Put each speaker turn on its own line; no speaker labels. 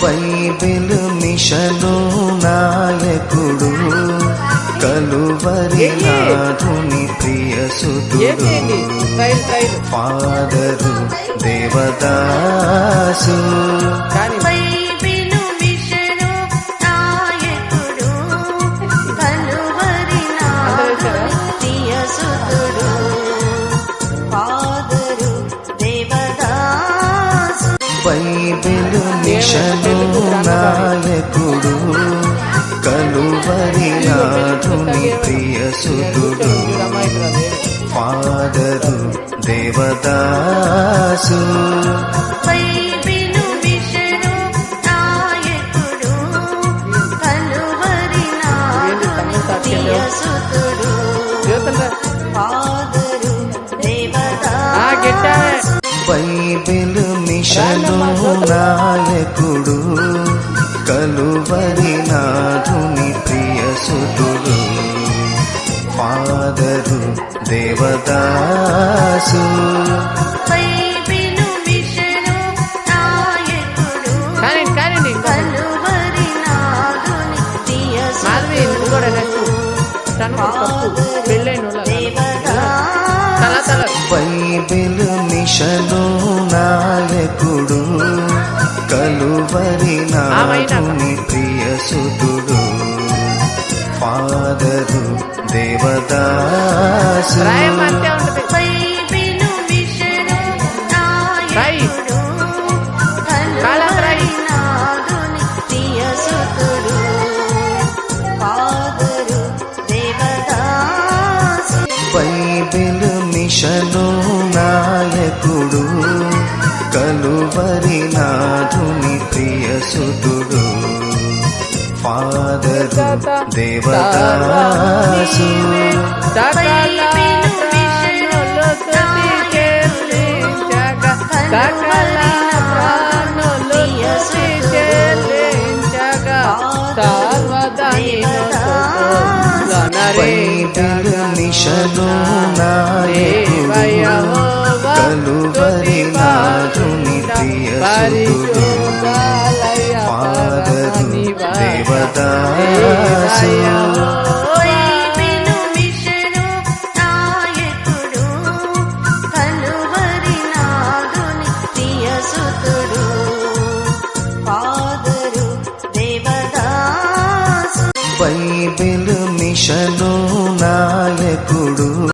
Bible mission నాయకుడు Calvary నాథుని ప్రియసుతుడు ఫాదరు దేవదాసు బైబిల్ మిషను నాయకుడు కలువరి నాథుని ప్రియసుతుడు ఫాదరు దేవదాసు బైబిల్ మిషను నాయకుడు కలువరి నాథుని ప్రియసుతుడు ఫాదరు దేవదాసు బైబిల్ మిషను నాయకుడు కలువరి నాథుని ప్రియసుతుడు ఫాదరు దేవదాసు బైబిల్ మిషను నాయకుడు కలువరి నాథుని ప్రియసుతుడు ఫాదరు దేవదాసు బైబిల్ మిషను నాయకుడు కలువరి నాథుని ప్రియసుతుడు ఫాదరు దేవదాసు